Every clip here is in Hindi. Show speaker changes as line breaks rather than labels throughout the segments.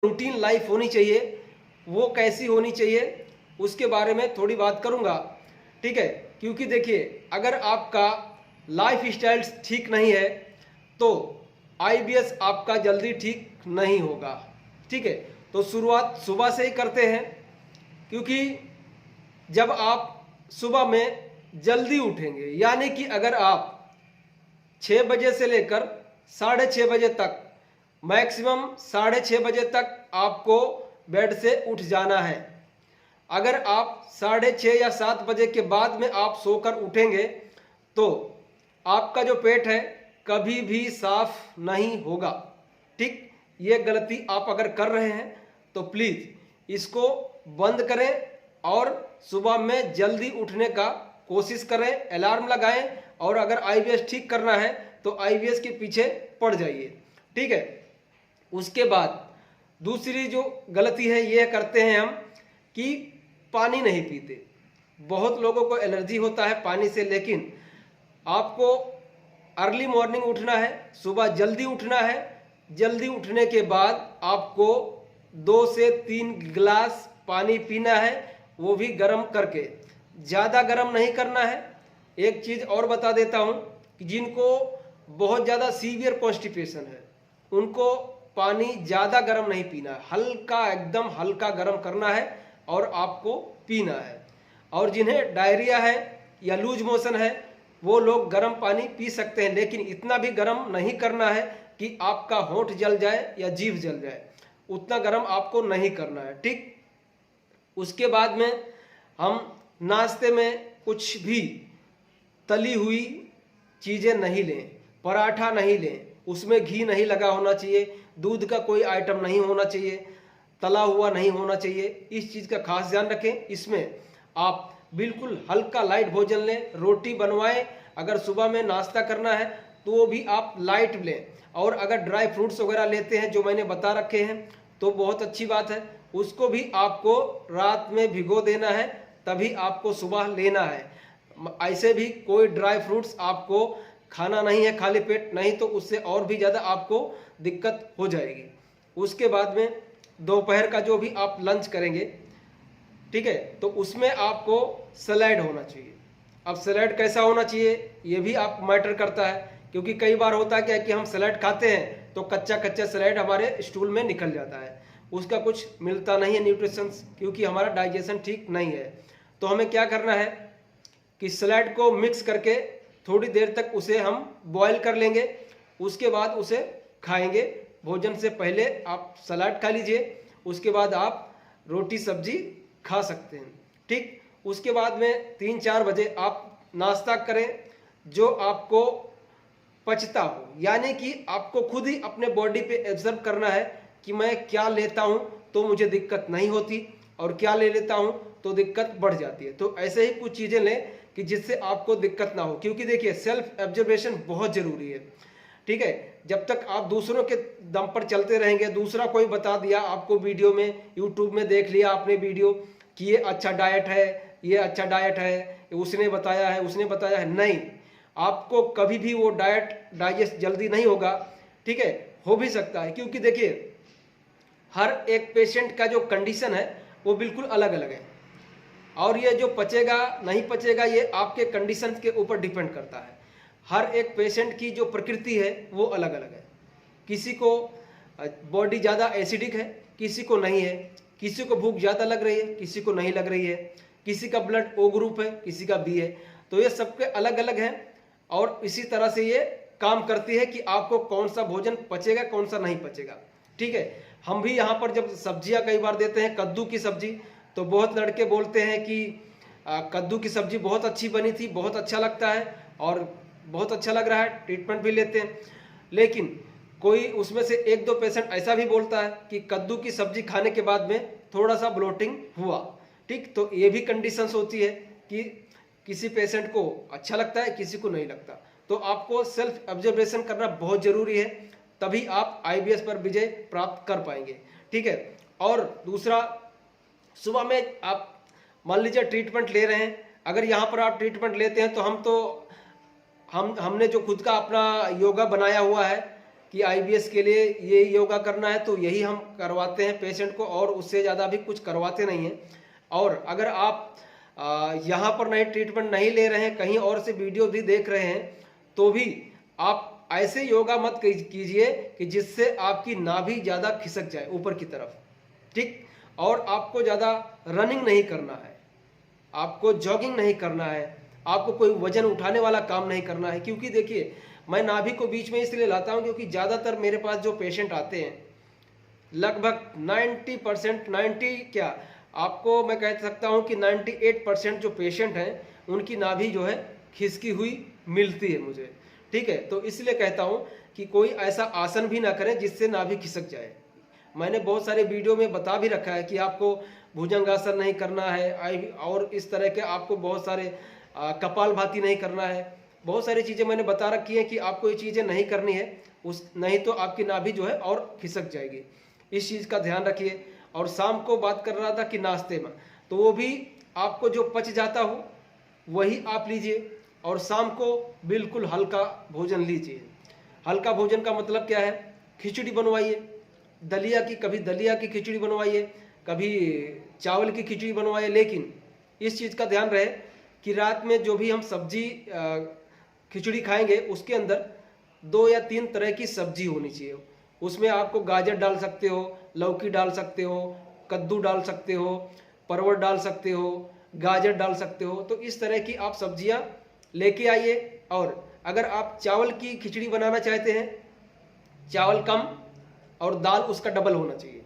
रूटीन लाइफ होनी चाहिए, वो कैसी होनी चाहिए उसके बारे में थोड़ी बात करूंगा। ठीक है, क्योंकि देखिए अगर आपका लाइफ स्टाइल ठीक नहीं है तो आईबीएस आपका जल्दी ठीक नहीं होगा। ठीक है, तो शुरुआत सुबह से ही करते हैं, क्योंकि जब आप सुबह में जल्दी उठेंगे, यानी कि अगर आप 6 बजे से लेकर 6:30 बजे तक, मैक्सिमम 6:30 बजे तक आपको बेड से उठ जाना है। अगर आप 6:30 या 7 बजे के बाद में आप सोकर उठेंगे तो आपका जो पेट है कभी भी साफ नहीं होगा। ठीक, ये गलती आप अगर कर रहे हैं तो प्लीज़ इसको बंद करें और सुबह में जल्दी उठने का कोशिश करें, अलार्म लगाएं, और अगर आईबीएस ठीक करना है तो आईबीएस के पीछे पड़ जाइए। ठीक है, उसके बाद दूसरी जो गलती है ये करते हैं हम कि पानी नहीं पीते। बहुत लोगों को एलर्जी होता है पानी से, लेकिन आपको अर्ली मॉर्निंग उठना है, सुबह जल्दी उठना है। जल्दी उठने के बाद आपको 2 से 3 गिलास पानी पीना है, वो भी गर्म करके, ज़्यादा गर्म नहीं करना है। एक चीज़ और बता देता हूँ कि जिनको बहुत ज़्यादा सीवियर कॉन्स्टिपेशन है उनको पानी ज़्यादा गर्म नहीं पीना है, हल्का एकदम हल्का गर्म करना है और आपको पीना है। और जिन्हें डायरिया है या लूज मोशन है वो लोग गर्म पानी पी सकते हैं, लेकिन इतना भी गर्म नहीं करना है कि आपका होंठ जल जाए या जीभ जल जाए, उतना गर्म आपको नहीं करना है। ठीक, उसके बाद में हम नाश्ते में कुछ भी तली हुई चीज़ें नहीं लें, पराठा नहीं लें, उसमें घी नहीं लगा होना चाहिए, दूध का कोई आइटम नहीं होना चाहिए, तला हुआ नहीं होना चाहिए। इस चीज़ का खास ध्यान रखें। इसमें आप बिल्कुल हल्का लाइट भोजन लें, रोटी बनवाएं। अगर सुबह में नाश्ता करना है तो वो भी आप लाइट लें, और अगर ड्राई फ्रूट्स वगैरह लेते हैं जो मैंने बता रखे हैं तो बहुत अच्छी बात है, उसको भी आपको रात में भिगो देना है, तभी आपको सुबह लेना है। ऐसे भी कोई ड्राई फ्रूट्स आपको खाना नहीं है खाली पेट, नहीं तो उससे और भी ज़्यादा आपको दिक्कत हो जाएगी। उसके बाद में दोपहर का जो भी आप लंच करेंगे, ठीक है, तो उसमें आपको सलाद होना चाहिए। अब सलाद कैसा होना चाहिए ये भी आप मैटर करता है, क्योंकि कई बार होता क्या है कि हम सलाद खाते हैं तो कच्चा कच्चा सलाद हमारे स्टूल में निकल जाता है, उसका कुछ मिलता नहीं है न्यूट्रिशंस, क्योंकि हमारा डाइजेशन ठीक नहीं है। तो हमें क्या करना है कि सलाद को मिक्स करके थोड़ी देर तक उसे हम बॉयल कर लेंगे, उसके बाद उसे खाएंगे। भोजन से पहले आप सलाद खा लीजिए, उसके बाद आप रोटी सब्जी खा सकते हैं। ठीक, उसके बाद में 3-4 बजे आप नाश्ता करें जो आपको पचता हो, यानी कि आपको खुद ही अपने बॉडी पे एब्जर्व करना है कि मैं क्या लेता हूं तो मुझे दिक्कत नहीं होती और क्या ले लेता हूं तो दिक्कत बढ़ जाती है। तो ऐसे ही कुछ चीज़ें लें कि जिससे आपको दिक्कत ना हो, क्योंकि देखिए सेल्फ ऑब्जर्वेशन बहुत ज़रूरी है। ठीक है, जब तक आप दूसरों के दम पर चलते रहेंगे, दूसरा कोई बता दिया आपको वीडियो में, यूट्यूब में देख लिया आपने वीडियो कि ये अच्छा डाइट है, ये अच्छा डाइट है, उसने बताया है, उसने बताया है, नहीं, आपको कभी भी वो डाइट डाइजेस्ट जल्दी नहीं होगा। ठीक है, हो भी सकता है, क्योंकि देखिए हर एक पेशेंट का जो कंडीशन है वो बिल्कुल अलग अलग है, और ये जो पचेगा नहीं पचेगा ये आपके कंडीशन के ऊपर डिपेंड करता है। हर एक पेशेंट की जो प्रकृति है वो अलग अलग है, किसी को बॉडी ज़्यादा एसिडिक है, किसी को नहीं है, किसी को भूख ज़्यादा लग रही है, किसी को नहीं लग रही है, किसी का ब्लड ओ ग्रुप है, किसी का बी है। तो ये सबके अलग अलग हैं, और इसी तरह से ये काम करती है कि आपको कौन सा भोजन पचेगा कौन सा नहीं पचेगा। ठीक है, हम भी यहाँ पर जब सब्जियाँ कई बार देते हैं, कद्दू की सब्जी, तो बहुत लड़के बोलते हैं कि कद्दू की सब्जी बहुत अच्छी बनी थी, बहुत अच्छा लगता है और बहुत अच्छा लग रहा है, ट्रीटमेंट भी लेते हैं। लेकिन कोई उसमें से 1-2 पेशेंट ऐसा भी बोलता है कि कद्दू की सब्जी खाने के बाद में थोड़ा सा ब्लोटिंग हुआ। ठीक, तो ये भी कंडीशंस होती है कि किसी पेशेंट को अच्छा लगता है, किसी को नहीं लगता। तो आपको सेल्फ ऑब्जर्वेशन करना बहुत ज़रूरी है, तभी आप आईबीएस पर विजय प्राप्त कर पाएंगे। ठीक है, और दूसरा, सुबह में आप मान लीजिए ट्रीटमेंट ले रहे हैं, अगर यहाँ पर आप ट्रीटमेंट लेते हैं तो हमने जो खुद का अपना योगा बनाया हुआ है कि आईबीएस के लिए ये योगा करना है तो यही हम करवाते हैं पेशेंट को, और उससे ज़्यादा भी कुछ करवाते नहीं हैं। और अगर आप यहाँ पर नहीं ट्रीटमेंट नहीं ले रहे हैं, कहीं और से वीडियो भी देख रहे हैं, तो भी आप ऐसे योगा मत कीजिए कि जिससे आपकी नाभि ज़्यादा खिसक जाए ऊपर की तरफ, ठीक। और आपको ज़्यादा रनिंग नहीं करना है, आपको जॉगिंग नहीं करना है, आपको कोई वजन उठाने वाला काम नहीं करना है। क्योंकि देखिए, मैं नाभि को बीच में इसलिए लाता हूँ क्योंकि ज़्यादातर मेरे पास जो पेशेंट आते हैं, लगभग 90%, 90 क्या, आपको मैं कह सकता हूँ कि 98% जो पेशेंट हैं उनकी नाभि जो है खिसकी हुई मिलती है मुझे, ठीक है। तो इसलिए कहता हूँ कि कोई ऐसा आसन भी ना करें जिससे नाभि खिसक जाए। मैंने बहुत सारे वीडियो में बता भी रखा है कि आपको भुजंगासन नहीं करना है, और इस तरह के आपको बहुत सारे कपालभाति नहीं करना है, बहुत सारी चीज़ें मैंने बता रखी हैं कि आपको ये चीज़ें नहीं करनी है, नहीं तो आपकी नाभि जो है और खिसक जाएगी। इस चीज़ का ध्यान रखिए। और शाम को बात कर रहा था कि नाश्ते में, तो वो भी आपको जो पच जाता हो वही आप लीजिए, और शाम को बिल्कुल हल्का भोजन लीजिए। हल्का भोजन का मतलब क्या है, खिचड़ी बनवाइए दलिया की, कभी दलिया की खिचड़ी बनवाइए, कभी चावल की खिचड़ी बनवाइए, लेकिन इस चीज़ का ध्यान रहे कि रात में जो भी हम सब्जी खिचड़ी खाएंगे उसके अंदर 2 या 3 तरह की सब्जी होनी चाहिए। उसमें आपको गाजर डाल सकते हो, लौकी डाल सकते हो, कद्दू डाल सकते हो, परवल डाल सकते हो, गाजर डाल सकते हो। तो इस तरह की आप सब्जियां लेके आइए। और अगर आप चावल की खिचड़ी बनाना चाहते हैं, चावल कम और दाल उसका डबल होना चाहिए।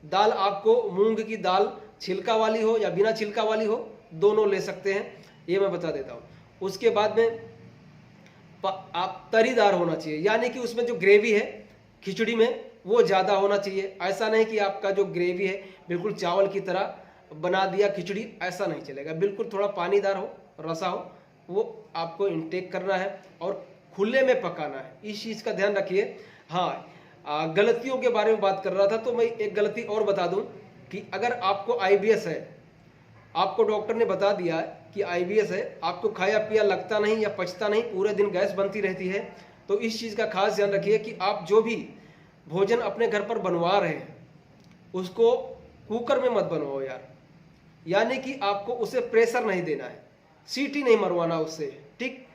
दाल आपको मूंग की दाल छिलका वाली हो या बिना छिलका वाली हो, दोनों ले सकते हैं, ये मैं बता देता हूँ। उसके बाद में आप तरीदार होना चाहिए, यानी कि उसमें जो ग्रेवी है खिचड़ी में वो ज़्यादा होना चाहिए। ऐसा नहीं कि आपका जो ग्रेवी है बिल्कुल चावल की तरह बना दिया खिचड़ी, ऐसा नहीं चलेगा। बिल्कुल थोड़ा पानीदार हो, रसा हो, वो आपको इंटेक करना है और खुले में पकाना है। इस चीज़ का ध्यान रखिए। हाँ, गलतियों के बारे में बात कर रहा था तो मैं एक गलती और बता दूं कि अगर आपको आईबीएस है, आपको डॉक्टर ने बता दिया है कि आईबीएस है, आपको खाया पिया लगता नहीं या पचता नहीं, पूरे दिन गैस बनती रहती है, तो इस चीज़ का खास ध्यान रखिए कि आप जो भी भोजन अपने घर पर बनवा रहे हैं उसको कुकर में मत बनवाओ यार, यानी कि आपको उसे प्रेशर नहीं देना है, सीटी नहीं मरवाना उससे, ठीक।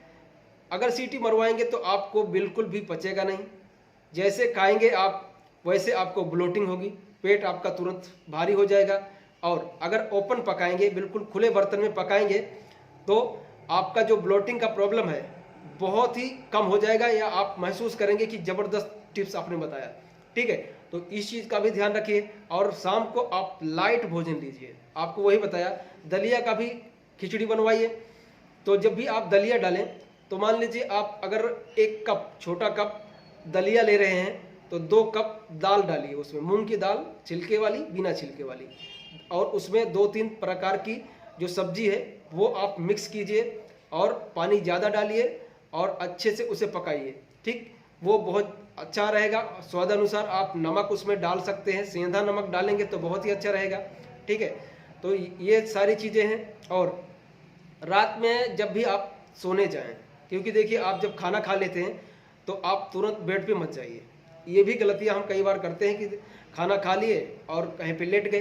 अगर सीटी मरवाएंगे तो आपको बिल्कुल भी पचेगा नहीं, जैसे खाएंगे आप वैसे आपको ब्लोटिंग होगी, पेट आपका तुरंत भारी हो जाएगा। और अगर ओपन पकाएंगे, बिल्कुल खुले बर्तन में पकाएंगे, तो आपका जो ब्लोटिंग का प्रॉब्लम है बहुत ही कम हो जाएगा, या आप महसूस करेंगे कि ज़बरदस्त टिप्स आपने बताया, ठीक है। तो इस चीज़ का भी ध्यान रखिए। और शाम को आप लाइट भोजन लीजिए, आपको वही बताया, दलिया का भी खिचड़ी बनवाइए। तो जब भी आप दलिया डालें तो मान लीजिए आप अगर 1 कप, छोटा कप दलिया ले रहे हैं तो 2 कप दाल डालिए, उसमें मूंग की दाल छिलके वाली, बिना छिलके वाली, और उसमें 2-3 प्रकार की जो सब्जी है वो आप मिक्स कीजिए, और पानी ज़्यादा डालिए और अच्छे से उसे पकाइए, ठीक। वो बहुत अच्छा रहेगा। स्वाद अनुसार आप नमक उसमें डाल सकते हैं, सेंधा नमक डालेंगे तो बहुत ही अच्छा रहेगा, ठीक है। तो ये सारी चीज़ें हैं। और रात में जब भी आप सोने जाएं, क्योंकि देखिए आप जब खाना खा लेते हैं तो आप तुरंत बेड पे मत जाइए। ये भी गलतियां हम कई बार करते हैं कि खाना खा लिए और कहीं पे लेट गए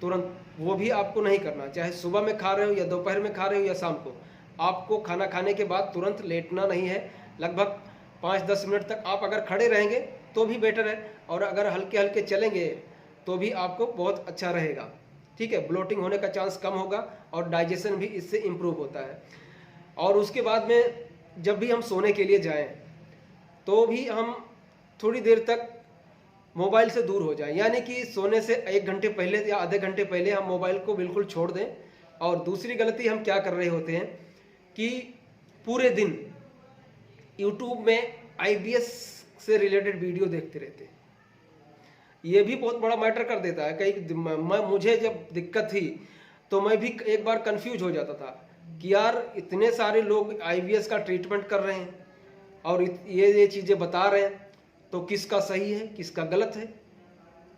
तुरंत, वो भी आपको नहीं करना। चाहे सुबह में खा रहे हो या दोपहर में खा रहे हो या शाम को, आपको खाना खाने के बाद तुरंत लेटना नहीं है। लगभग 5-10 मिनट तक आप अगर खड़े रहेंगे तो भी बेटर है, और अगर हल्के हल्के चलेंगे तो भी आपको बहुत अच्छा रहेगा, ठीक है। ब्लोटिंग होने का चांस कम होगा और डाइजेशन भी इससे इम्प्रूव होता है। और उसके बाद में जब भी हम सोने के लिए जाएं तो भी हम थोड़ी देर तक मोबाइल से दूर हो जाएं, यानी कि सोने से 1 घंटे पहले या आधे घंटे पहले हम मोबाइल को बिल्कुल छोड़ दें। और दूसरी गलती हम क्या कर रहे होते हैं कि पूरे दिन यूट्यूब में आईबीएस से रिलेटेड वीडियो देखते रहते हैं। ये भी बहुत बड़ा मैटर कर देता है। कई मुझे जब दिक्कत थी तो मैं भी एक बार कंफ्यूज हो जाता था कि यार इतने सारे लोग आईबीएस का ट्रीटमेंट कर रहे हैं और ये चीज़ें बता रहे हैं, तो किसका सही है किसका गलत है,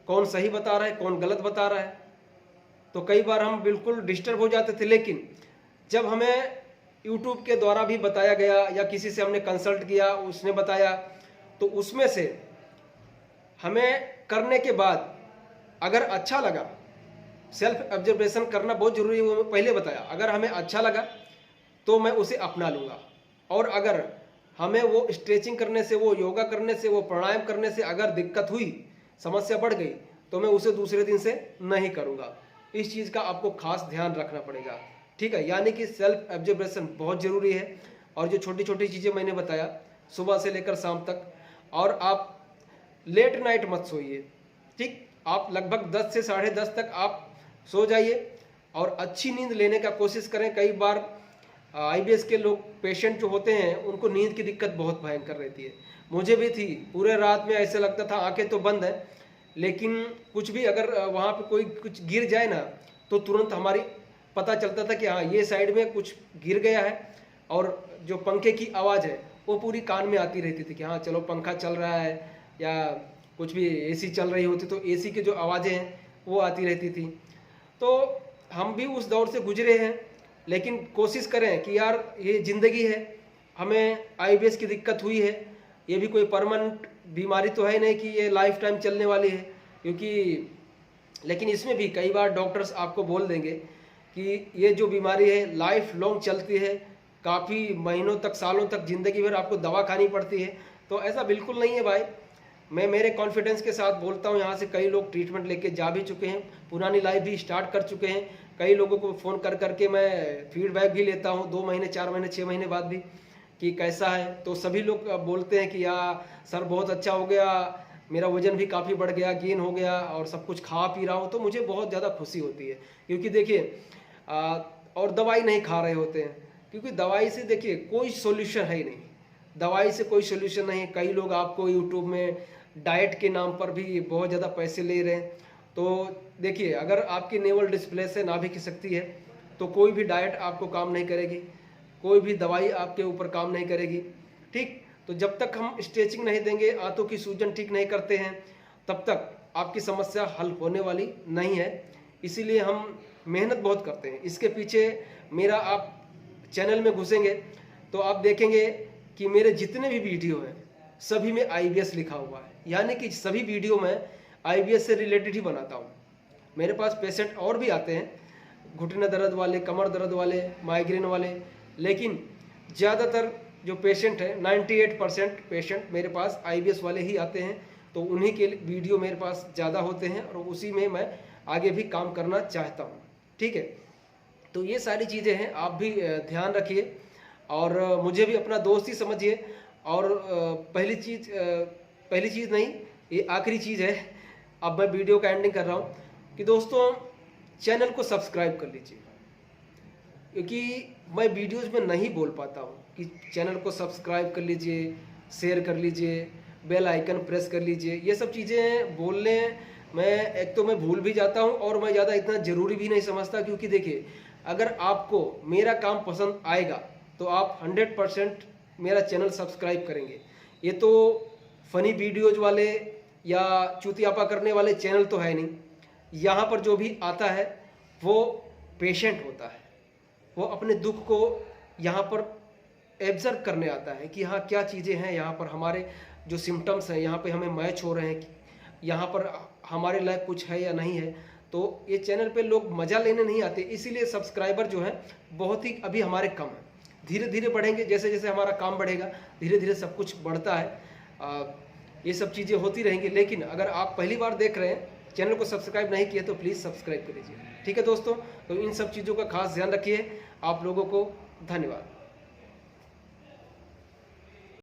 कौन सही बता रहा है कौन गलत बता रहा है। तो कई बार हम बिल्कुल डिस्टर्ब हो जाते थे। लेकिन जब हमें यूट्यूब के द्वारा भी बताया गया या किसी से हमने कंसल्ट किया, उसने बताया, तो उसमें से हमें करने के बाद अगर अच्छा लगा, सेल्फ ऑब्जर्वेशन करना बहुत ज़रूरी है, वो मैं पहले बताया। अगर हमें अच्छा लगा तो मैं उसे अपना लूँगा, और अगर हमें वो स्ट्रेचिंग करने से, वो योगा करने से, वो प्राणायाम करने से अगर दिक्कत हुई, समस्या बढ़ गई, तो मैं उसे दूसरे दिन से नहीं करूँगा। इस चीज़ का आपको खास ध्यान रखना पड़ेगा, ठीक है। यानी कि सेल्फ ऑब्जर्वेशन बहुत ज़रूरी है। और जो छोटी छोटी चीज़ें मैंने बताया सुबह से लेकर शाम तक, और आप लेट नाइट मत सोइए, ठीक। आप लगभग 10 से 10:30 तक आप सो जाइए और अच्छी नींद लेने का कोशिश करें। कई बार IBS के लोग, पेशेंट जो होते हैं, उनको नींद की दिक्कत बहुत भयंकर रहती है। मुझे भी थी, पूरे रात में ऐसे लगता था आंखें तो बंद है, लेकिन कुछ भी अगर वहाँ पे कोई कुछ गिर जाए ना, तो तुरंत हमारी पता चलता था कि हाँ, ये साइड में कुछ गिर गया है। और जो पंखे की आवाज़ है वो पूरी कान में आती रहती थी कि हाँ चलो पंखा चल रहा है, या कुछ भी AC चल रही होती तो AC की जो आवाज़ें हैं वो आती रहती थी। तो हम भी उस दौर से गुजरे हैं, लेकिन कोशिश करें कि यार ये ज़िंदगी है, हमें IBS की दिक्कत हुई है, ये भी कोई परमानेंट बीमारी तो है नहीं कि ये लाइफ टाइम चलने वाली है, क्योंकि लेकिन इसमें भी कई बार डॉक्टर्स आपको बोल देंगे कि ये जो बीमारी है लाइफ लॉन्ग चलती है, काफ़ी महीनों तक, सालों तक, ज़िंदगी भर आपको दवा खानी पड़ती है। तो ऐसा बिल्कुल नहीं है भाई, मैं मेरे कॉन्फिडेंस के साथ बोलता हूँ, यहाँ से कई लोग ट्रीटमेंट लेके जा भी चुके हैं, पुरानी लाइफ भी स्टार्ट कर चुके हैं। कई लोगों को फ़ोन कर करके मैं फीडबैक भी लेता हूँ 2 महीने, 4 महीने, 6 महीने बाद भी, कि कैसा है। तो सभी लोग बोलते हैं कि यार सर बहुत अच्छा हो गया, मेरा वज़न भी काफ़ी बढ़ गया, गेन हो गया, और सब कुछ खा पी रहा हूँ। तो मुझे बहुत ज़्यादा खुशी होती है, क्योंकि देखिए और दवाई नहीं खा रहे होते हैं, क्योंकि दवाई से देखिए कोई सोल्यूशन है ही नहीं, दवाई से कोई सोल्यूशन नहीं है। कई लोग आपको यूट्यूब में डाइट के नाम पर भी बहुत ज़्यादा पैसे ले रहे हैं। तो देखिए, अगर आपकी नेवल डिस्प्ले से नाभि खिसकती है तो कोई भी डाइट आपको काम नहीं करेगी, कोई भी दवाई आपके ऊपर काम नहीं करेगी, ठीक। तो जब तक हम स्ट्रेचिंग नहीं देंगे, आंतों की सूजन ठीक नहीं करते हैं, तब तक आपकी समस्या हल होने वाली नहीं है। इसीलिए हम मेहनत बहुत करते हैं इसके पीछे। मेरा आप चैनल में घुसेंगे तो आप देखेंगे कि मेरे जितने भी वीडियो हैं सभी में IBS लिखा हुआ है, यानी कि सभी वीडियो में IBS से रिलेटेड ही बनाता हूँ। मेरे पास पेशेंट और भी आते हैं, घुटने दर्द वाले, कमर दर्द वाले, माइग्रेन वाले, लेकिन ज़्यादातर जो पेशेंट है 98% पेशेंट मेरे पास IBS वाले ही आते हैं। तो उन्हीं के वीडियो मेरे पास ज़्यादा होते हैं और उसी में मैं आगे भी काम करना चाहता हूँ, ठीक है। तो ये सारी चीज़ें हैं, आप भी ध्यान रखिए और मुझे भी अपना दोस्त ही समझिए। और पहली चीज़ नहीं, ये आखिरी चीज़ है, अब मैं वीडियो का एंडिंग कर रहा हूँ, कि दोस्तों चैनल को सब्सक्राइब कर लीजिए, क्योंकि मैं वीडियोज़ में नहीं बोल पाता हूँ कि चैनल को सब्सक्राइब कर लीजिए, शेयर कर लीजिए, बेल आइकन प्रेस कर लीजिए। ये सब चीज़ें बोलने मैं एक तो मैं भूल भी जाता हूँ, और मैं ज़्यादा इतना ज़रूरी भी नहीं समझता, क्योंकि देखिए अगर आपको मेरा काम पसंद आएगा तो आप 100% मेरा चैनल सब्सक्राइब करेंगे। ये तो फ़नी वीडियोज़ वाले या चूतियापा करने वाले चैनल तो है नहीं। यहाँ पर जो भी आता है वो पेशेंट होता है, वो अपने दुख को यहाँ पर एब्जर्व करने आता है कि हाँ क्या चीज़ें हैं, यहाँ पर हमारे जो सिम्टम्स हैं यहाँ पे हमें मैच हो रहे हैं, यहाँ पर हमारे लायक कुछ है या नहीं है। तो ये चैनल पे लोग मज़ा लेने नहीं आते, इसीलिए सब्सक्राइबर जो है बहुत ही अभी हमारे कम है। धीरे धीरे बढ़ेंगे, जैसे जैसे हमारा काम बढ़ेगा धीरे धीरे सब कुछ बढ़ता है। ये सब चीज़ें होती रहेंगी, लेकिन अगर आप पहली बार देख रहे हैं, चैनल को सब्सक्राइब नहीं किया तो प्लीज़ सब्सक्राइब कर लीजिए, ठीक है दोस्तों। तो इन सब चीज़ों का खास ध्यान रखिए। आप लोगों को धन्यवाद।